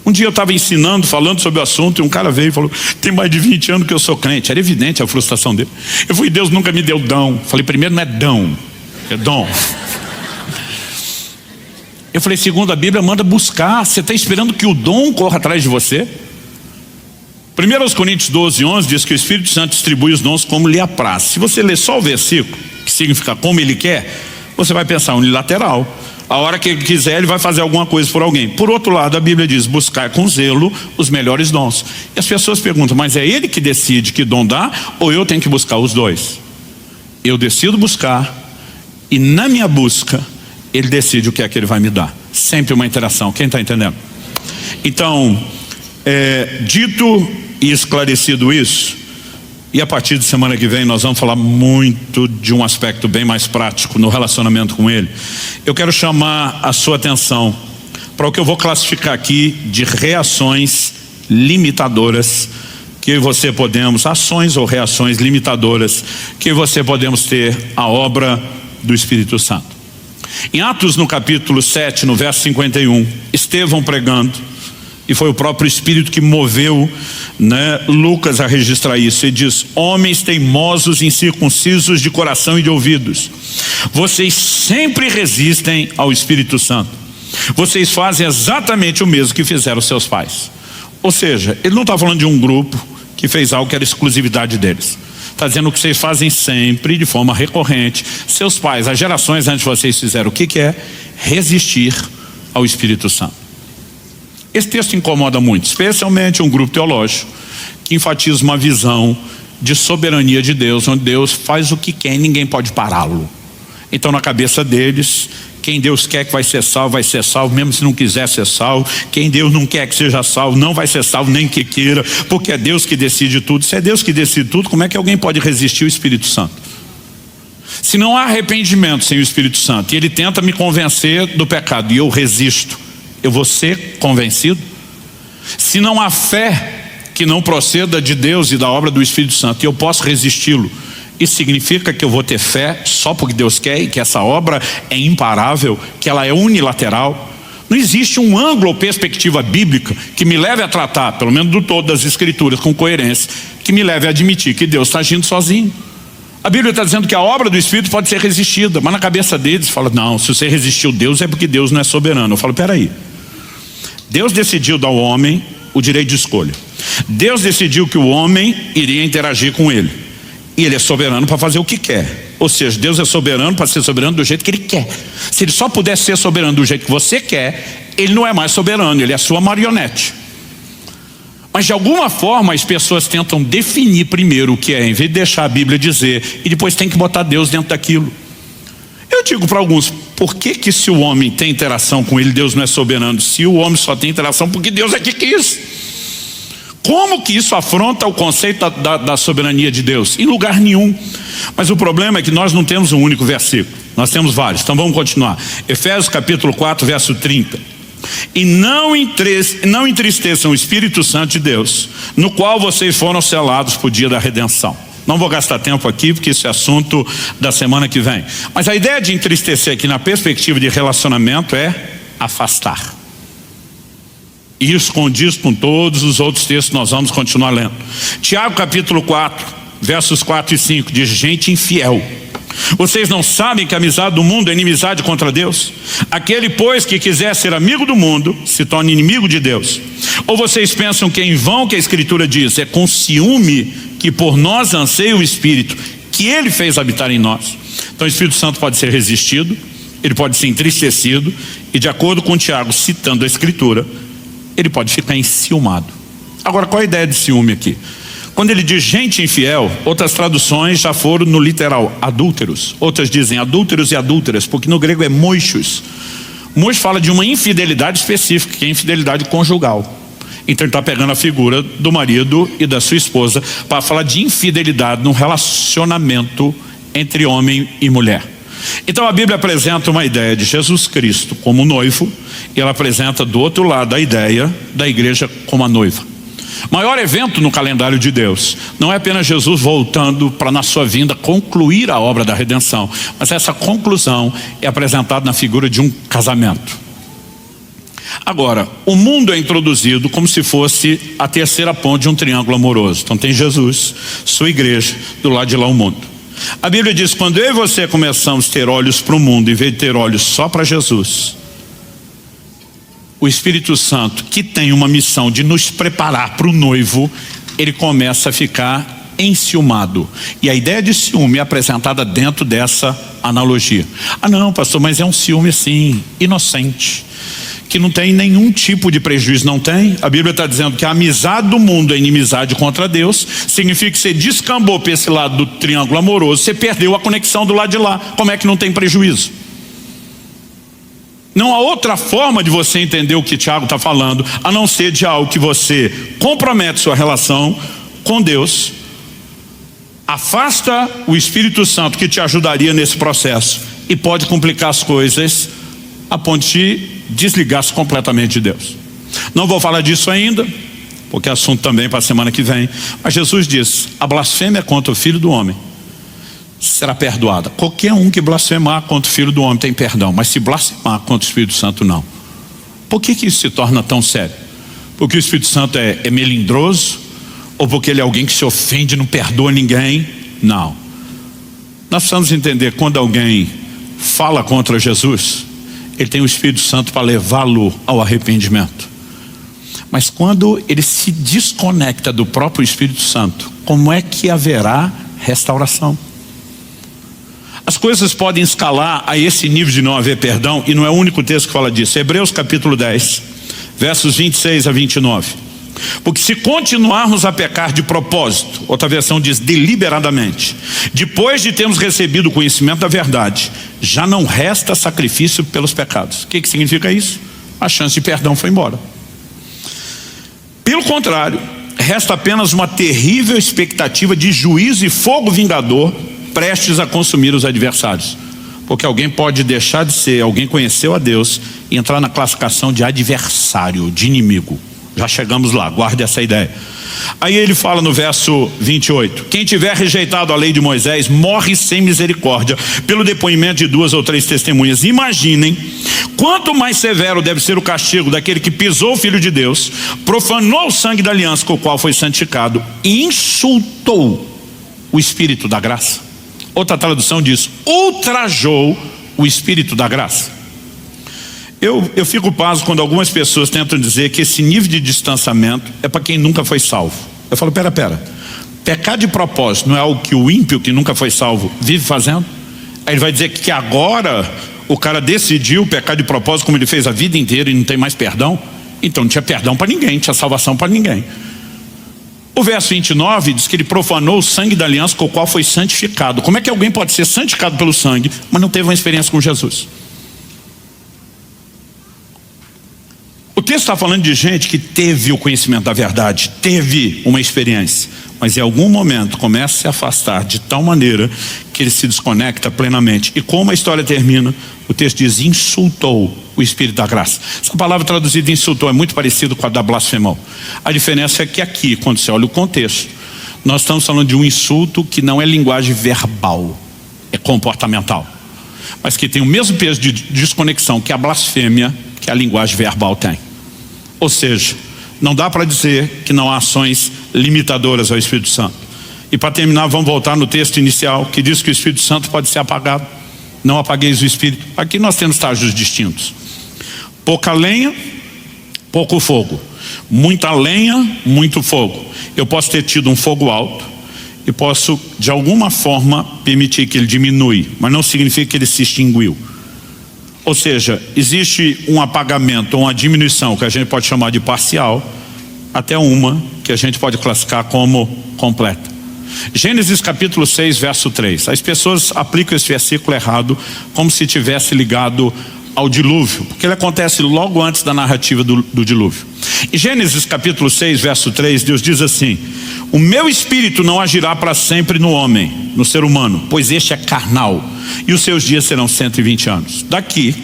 [SPEAKER 1] Um dia eu estava ensinando, falando sobre o assunto, e um cara veio e falou, tem mais de 20 anos que eu sou crente. Era evidente a frustração dele. Eu falei, Deus nunca me deu dom. Falei, primeiro não é dom, é dom. Eu falei, segundo a Bíblia, manda buscar. Você está esperando que o dom corra atrás de você? 1 Coríntios 12:11 diz que o Espírito Santo distribui os dons como lhe apraz. Se você ler só o versículo, que significa como ele quer, você vai pensar unilateral. A hora que ele quiser, ele vai fazer alguma coisa por alguém. Por outro lado, a Bíblia diz, buscar com zelo os melhores dons. E as pessoas perguntam, mas é ele que decide que dom dá, ou eu tenho que buscar os dois? Eu decido buscar, e na minha busca, ele decide o que é que ele vai me dar. Sempre uma interação. Quem está entendendo? Então, dito e esclarecido isso, e a partir de semana que vem nós vamos falar muito de um aspecto bem mais prático no relacionamento com ele. Eu quero chamar a sua atenção para o que eu vou classificar aqui de reações limitadoras que você podemos, ações ou reações limitadoras que você podemos ter à obra do Espírito Santo. Em Atos, no capítulo 7, no verso 51, Estevão pregando, e foi o próprio Espírito que moveu, Lucas a registrar isso. Ele diz, homens teimosos, incircuncisos de coração e de ouvidos, vocês sempre resistem ao Espírito Santo. Vocês fazem exatamente o mesmo que fizeram seus pais. Ou seja, ele não está falando de um grupo que fez algo que era exclusividade deles. Está dizendo que vocês fazem sempre, de forma recorrente. Seus pais, as gerações antes de vocês fizeram o que é? Resistir ao Espírito Santo. Esse texto incomoda muito, especialmente um grupo teológico que enfatiza uma visão de soberania de Deus, onde Deus faz o que quer e ninguém pode pará-lo. Então, na cabeça deles, quem Deus quer que vai ser salvo, mesmo se não quiser ser salvo. Quem Deus não quer que seja salvo, não vai ser salvo nem que queira, porque é Deus que decide tudo. Se é Deus que decide tudo, como é que alguém pode resistir ao Espírito Santo? Se não há arrependimento sem o Espírito Santo, e ele tenta me convencer do pecado, e eu resisto, eu vou ser convencido? Se não há fé que não proceda de Deus e da obra do Espírito Santo, e eu posso resisti-lo, isso significa que eu vou ter fé só porque Deus quer e que essa obra é imparável, que ela é unilateral? Não existe um ângulo ou perspectiva bíblica que me leve a tratar, pelo menos do todo das Escrituras, com coerência, que me leve a admitir que Deus está agindo sozinho. A Bíblia está dizendo que a obra do Espírito pode ser resistida, mas na cabeça deles fala, não, se você resistiu a Deus é porque Deus não é soberano. Eu falo, peraí, Deus decidiu dar ao homem o direito de escolha. Deus decidiu que o homem iria interagir com ele, e ele é soberano para fazer o que quer. Ou seja, Deus é soberano para ser soberano do jeito que ele quer. Se ele só pudesse ser soberano do jeito que você quer, ele não é mais soberano, ele é sua marionete. Mas de alguma forma as pessoas tentam definir primeiro o que é, em vez de deixar a Bíblia dizer, e depois tem que botar Deus dentro daquilo. Eu digo para alguns, por que se o homem tem interação com ele, Deus não é soberano? Se o homem só tem interação porque Deus é que quis. Como que isso afronta o conceito da soberania de Deus? Em lugar nenhum. Mas o problema é que nós não temos um único versículo, nós temos vários. Então vamos continuar. Efésios capítulo 4, verso 30. E não entristeçam o Espírito Santo de Deus, no qual vocês foram selados para o dia da redenção. Não vou gastar tempo aqui, porque isso é assunto da semana que vem. Mas a ideia de entristecer aqui na perspectiva de relacionamento é afastar. Isso condiz com todos os outros textos que nós vamos continuar lendo. Tiago capítulo 4, versos 4 e 5, diz: gente infiel, vocês não sabem que a amizade do mundo é inimizade contra Deus? Aquele, pois, que quiser ser amigo do mundo, se torna inimigo de Deus. Ou vocês pensam que em vão que a Escritura diz, é com ciúme que por nós anseia o Espírito, que Ele fez habitar em nós? Então o Espírito Santo pode ser resistido, ele pode ser entristecido, e de acordo com Tiago, citando a Escritura, ele pode ficar enciumado. Agora, qual a ideia de ciúme aqui? Quando ele diz gente infiel, outras traduções já foram no literal, adúlteros. Outras dizem adúlteros e adúlteras, porque no grego é moixos. Moixos fala de uma infidelidade específica, que é a infidelidade conjugal. Então ele está pegando a figura do marido e da sua esposa para falar de infidelidade num relacionamento entre homem e mulher. Então a Bíblia apresenta uma ideia de Jesus Cristo como noivo, e ela apresenta do outro lado a ideia da igreja como a noiva. O maior evento no calendário de Deus não é apenas Jesus voltando para, na sua vinda, concluir a obra da redenção, mas essa conclusão é apresentada na figura de um casamento. Agora, o mundo é introduzido como se fosse a terceira ponte de um triângulo amoroso. Então tem Jesus, sua igreja, do lado de lá o mundo. A Bíblia diz: quando eu e você começamos a ter olhos para o mundo em vez de ter olhos só para Jesus, o Espírito Santo, que tem uma missão de nos preparar para o noivo, ele começa a ficar enciumado. E a ideia de ciúme é apresentada dentro dessa analogia. Ah não, pastor, mas é um ciúme assim, inocente, que não tem nenhum tipo de prejuízo. Não tem. A Bíblia está dizendo que a amizade do mundo é inimizade contra Deus. Significa que você descambou para esse lado do triângulo amoroso, você perdeu a conexão do lado de lá. Como é que não tem prejuízo? Não há outra forma de você entender o que Tiago está falando, a não ser de algo que você compromete sua relação com Deus, afasta o Espírito Santo que te ajudaria nesse processo, e pode complicar as coisas a ponto de desligar-se completamente de Deus. Não vou falar disso ainda, porque é assunto também para a semana que vem. Mas Jesus diz: a blasfêmia contra o Filho do Homem será perdoada. Qualquer um que blasfemar contra o Filho do Homem tem perdão, mas se blasfemar contra o Espírito Santo, não. Por que isso se torna tão sério? Porque o Espírito Santo é melindroso? Ou porque ele é alguém que se ofende e não perdoa ninguém? Não. Nós precisamos entender, quando alguém fala contra Jesus, ele tem o Espírito Santo para levá-lo ao arrependimento. Mas quando ele se desconecta do próprio Espírito Santo, como é que haverá restauração? As coisas podem escalar a esse nível de não haver perdão, e não é o único texto que fala disso. Hebreus capítulo 10, versos 26 a 29. Porque se continuarmos a pecar de propósito, outra versão diz deliberadamente, depois de termos recebido o conhecimento da verdade, já não resta sacrifício pelos pecados. O que significa isso? A chance de perdão foi embora. Pelo contrário, resta apenas uma terrível expectativa de juízo e fogo vingador prestes a consumir os adversários. Porque alguém pode deixar de ser, alguém conheceu a Deus e entrar na classificação de adversário, de inimigo. Já chegamos lá, guarde essa ideia. Aí ele fala no verso 28, quem tiver rejeitado a lei de Moisés morre sem misericórdia pelo depoimento de 2 ou 3 testemunhas. Imaginem quanto mais severo deve ser o castigo daquele que pisou o Filho de Deus, profanou o sangue da aliança com o qual foi santificado e insultou o Espírito da graça. Outra tradução diz, ultrajou o Espírito da graça. Eu fico pasmo quando algumas pessoas tentam dizer que esse nível de distanciamento é para quem nunca foi salvo. Eu falo, pera, pecar de propósito não é algo que o ímpio que nunca foi salvo vive fazendo? Aí ele vai dizer que agora o cara decidiu pecar de propósito como ele fez a vida inteira e não tem mais perdão? Então não tinha perdão para ninguém, não tinha salvação para ninguém. O verso 29 diz que ele profanou o sangue da aliança com o qual foi santificado. Como é que alguém pode ser santificado pelo sangue, mas não teve uma experiência com Jesus? O texto está falando de gente que teve o conhecimento da verdade, teve uma experiência, mas em algum momento começa a se afastar de tal maneira que ele se desconecta plenamente. E como a história termina, o texto diz: insultou o Espírito da graça. Essa palavra traduzida insultou é muito parecida com a da blasfemou. A diferença é que aqui, quando você olha o contexto, nós estamos falando de um insulto que não é linguagem verbal, é comportamental, mas que tem o mesmo peso de desconexão que a blasfêmia, que a linguagem verbal tem. Ou seja, não dá para dizer que não há ações limitadoras ao Espírito Santo. E para terminar, vamos voltar no texto inicial, que diz que o Espírito Santo pode ser apagado. Não apagueis o Espírito. Aqui nós temos estágios distintos: pouca lenha, pouco fogo; muita lenha, muito fogo. Eu posso ter tido um fogo alto e posso, de alguma forma, permitir que ele diminui, mas não significa que ele se extinguiu. Ou seja, existe um apagamento ou uma diminuição que a gente pode chamar de parcial, até uma que a gente pode classificar como completa. Gênesis capítulo 6, verso 3. As pessoas aplicam esse versículo errado, como se tivesse ligado ao dilúvio, porque ele acontece logo antes da narrativa do dilúvio. Em Gênesis capítulo 6, verso 3, Deus diz assim: o meu espírito não agirá para sempre no homem, no ser humano, pois este é carnal, e os seus dias serão 120 anos. Daqui,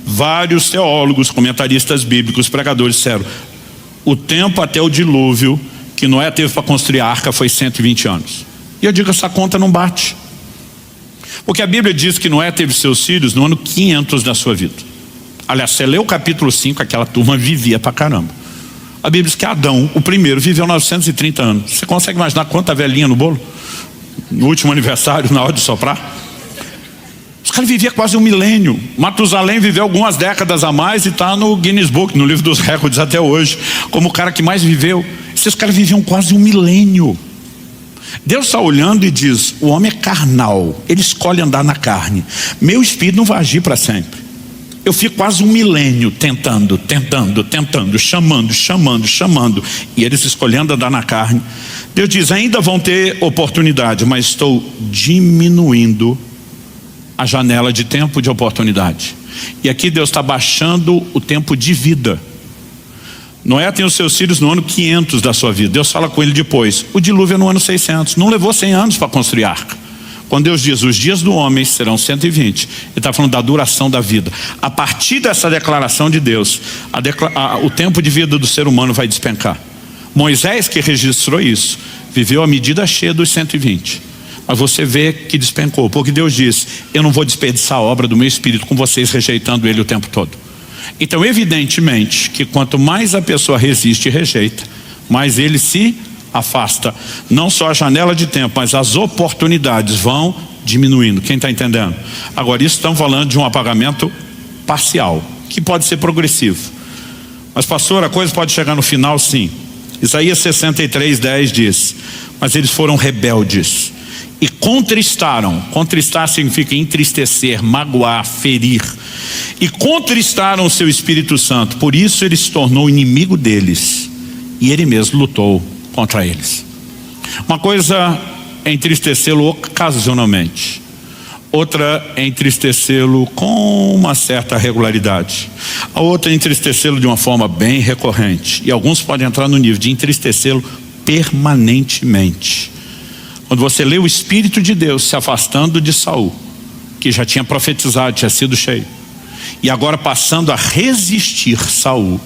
[SPEAKER 1] vários teólogos, comentaristas bíblicos, pregadores disseram: o tempo até o dilúvio que Noé teve para construir a arca foi 120 anos. E eu digo, essa conta não bate. Porque a Bíblia diz que Noé teve seus filhos no ano 500 da sua vida. Aliás, você lê o capítulo 5, aquela turma vivia pra caramba. A Bíblia diz que Adão, o primeiro, viveu 930 anos. Você consegue imaginar quanta velhinha no bolo? No último aniversário, na hora de soprar? Os caras viviam quase um milênio. Matusalém viveu algumas décadas a mais e está no Guinness Book, no livro dos recordes até hoje, como o cara que mais viveu. Esses caras viviam quase um milênio. Deus está olhando e diz: o homem é carnal, ele escolhe andar na carne. Meu espírito não vai agir para sempre. Eu fico quase um milênio tentando, chamando, e eles escolhendo andar na carne. Deus diz: ainda vão ter oportunidade, mas estou diminuindo a janela de tempo de oportunidade. E aqui Deus está baixando o tempo de vida. Noé tem os seus filhos no ano 500 da sua vida. Deus fala com ele depois: o dilúvio é no ano 600. Não levou 100 anos para construir a arca. Quando Deus diz os dias do homem serão 120, ele está falando da duração da vida. A partir dessa declaração de Deus, o tempo de vida do ser humano vai despencar. Moisés, que registrou isso, viveu a medida cheia dos 120. Mas você vê que despencou, porque Deus diz: eu não vou desperdiçar a obra do meu espírito com vocês rejeitando ele o tempo todo. Então, evidentemente, que quanto mais a pessoa resiste e rejeita, mais ele se afasta. Não só a janela de tempo, mas as oportunidades vão diminuindo. Quem está entendendo? Agora, isso estamos falando de um apagamento parcial, que pode ser progressivo. Mas, pastor, a coisa pode chegar no final, sim. Isaías 63:10 diz: mas eles foram rebeldes e contristaram. Contristar significa entristecer, magoar, ferir. E contristaram o seu Espírito Santo. Por isso ele se tornou inimigo deles, e ele mesmo lutou contra eles. Uma coisa é entristecê-lo ocasionalmente, outra é entristecê-lo com uma certa regularidade. A outra é entristecê-lo de uma forma bem recorrente. E alguns podem entrar no nível de entristecê-lo permanentemente. Quando você lê o Espírito de Deus se afastando de Saul, que já tinha profetizado, tinha sido cheio, e agora passando a resistir Saul,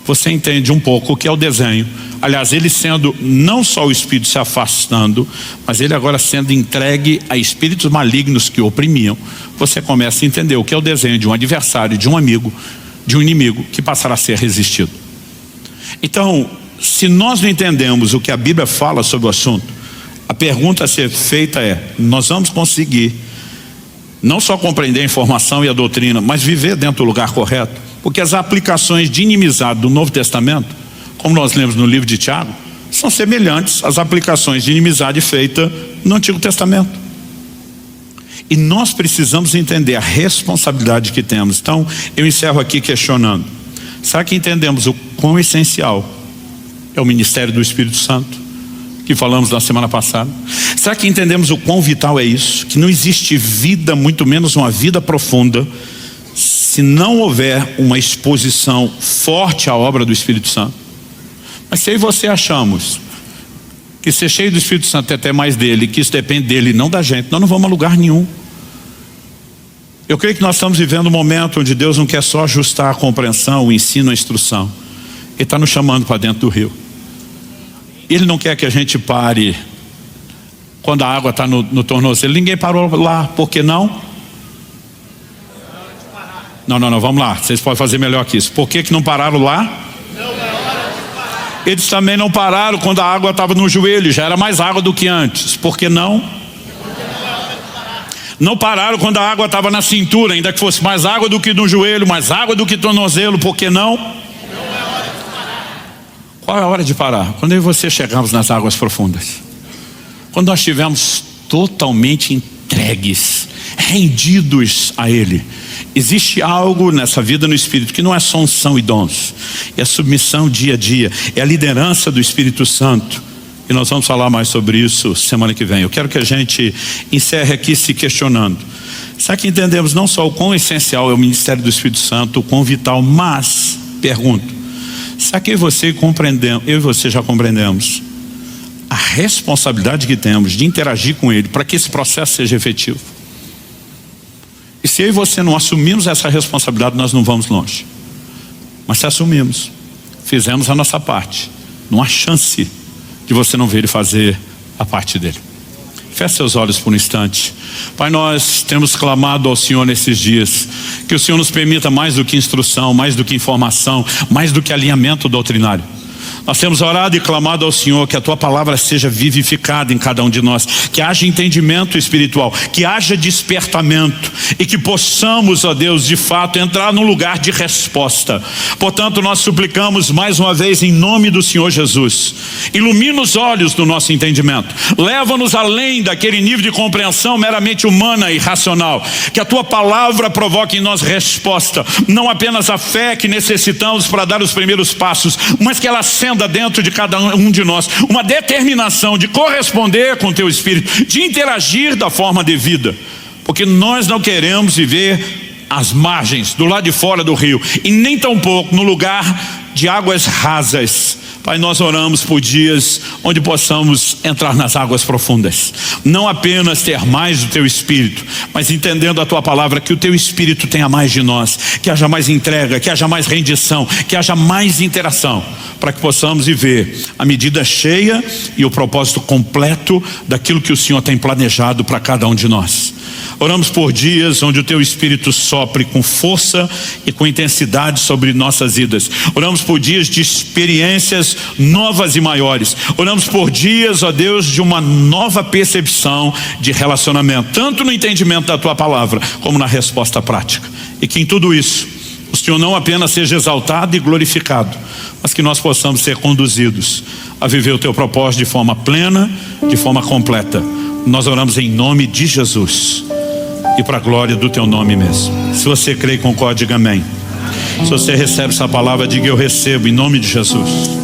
[SPEAKER 1] você entende um pouco o que é o desenho. Aliás, ele sendo não só o Espírito se afastando, mas ele agora sendo entregue a espíritos malignos que o oprimiam. Você começa a entender o que é o desenho de um adversário, de um amigo, de um inimigo que passará a ser resistido. Então, se nós não entendemos o que a Bíblia fala sobre o assunto, a pergunta a ser feita é: nós vamos conseguir não só compreender a informação e a doutrina, mas viver dentro do lugar correto? Porque as aplicações de inimizade do Novo Testamento, como nós lemos no livro de Tiago, são semelhantes às aplicações de inimizade feita no Antigo Testamento. E nós precisamos entender a responsabilidade que temos. Então, eu encerro aqui questionando: será que entendemos o quão essencial é o ministério do Espírito Santo, que falamos na semana passada? Será que entendemos o quão vital é isso? Que não existe vida, muito menos uma vida profunda, se não houver uma exposição forte à obra do Espírito Santo. Mas se eu e você achamos que ser cheio do Espírito Santo é até mais dele, que isso depende dele, não da gente. Nós não vamos a lugar nenhum. Eu creio que nós estamos vivendo um momento onde Deus não quer só ajustar a compreensão, o ensino, a instrução. Ele está nos chamando para dentro do rio. Ele não quer que a gente pare quando a água está no tornozelo. Ninguém parou lá, por que não? Não, vamos lá, vocês podem fazer melhor que isso. Por que não pararam lá? Eles também não pararam quando a água estava no joelho, já era mais água do que antes. Por que não? Não pararam quando a água estava na cintura, ainda que fosse mais água do que no joelho, mais água do que tornozelo. Por que não? Qual é a hora de parar? Quando eu e você chegamos nas águas profundas. Quando nós estivermos totalmente entregues, rendidos a Ele. Existe algo nessa vida no Espírito que não é só unção e dons, é a submissão dia a dia, é a liderança do Espírito Santo. E nós vamos falar mais sobre isso semana que vem. Eu quero que a gente encerre aqui se questionando. Será que entendemos não só o quão essencial é o ministério do Espírito Santo, o quão vital, mas, pergunto, será que eu e você já compreendemos a responsabilidade que temos de interagir com Ele para que esse processo seja efetivo? E se eu e você não assumimos essa responsabilidade, nós não vamos longe. Mas se assumimos, fizemos a nossa parte, não há chance de você não ver Ele fazer a parte dele. Feche seus olhos por um instante. Pai, nós temos clamado ao Senhor nesses dias, que o Senhor nos permita mais do que instrução, mais do que informação, mais do que alinhamento doutrinário. Nós temos orado e clamado ao Senhor que a Tua palavra seja vivificada em cada um de nós, que haja entendimento espiritual, que haja despertamento e que possamos, ó Deus, de fato entrar num lugar de resposta. Portanto, nós suplicamos mais uma vez em nome do Senhor Jesus, ilumina os olhos do nosso entendimento, leva-nos além daquele nível de compreensão meramente humana e racional, que a Tua palavra provoque em nós resposta, não apenas a fé que necessitamos para dar os primeiros passos, mas que ela acenda dentro de cada um de nós uma determinação de corresponder com o Teu Espírito, de interagir da forma devida, porque nós não queremos viver às margens, do lado de fora do rio, e nem tampouco no lugar de águas rasas. Pai, nós oramos por dias onde possamos entrar nas águas profundas, não apenas ter mais do Teu Espírito, mas entendendo a Tua palavra, que o Teu Espírito tenha mais de nós, que haja mais entrega, que haja mais rendição, que haja mais interação, para que possamos viver a medida cheia e o propósito completo daquilo que o Senhor tem planejado para cada um de nós. Oramos por dias onde o Teu Espírito sopre com força e com intensidade sobre nossas vidas. Oramos por dias de experiências novas e maiores. Oramos por dias, ó Deus, de uma nova percepção de relacionamento, tanto no entendimento da Tua palavra, como na resposta prática. E que em tudo isso, o Senhor não apenas seja exaltado e glorificado, mas que nós possamos ser conduzidos a viver o Teu propósito de forma plena, de forma completa. Nós oramos em nome de Jesus e para a glória do Teu nome mesmo. Se você crê e concorda, diga amém. Se você recebe essa palavra, diga eu recebo em nome de Jesus.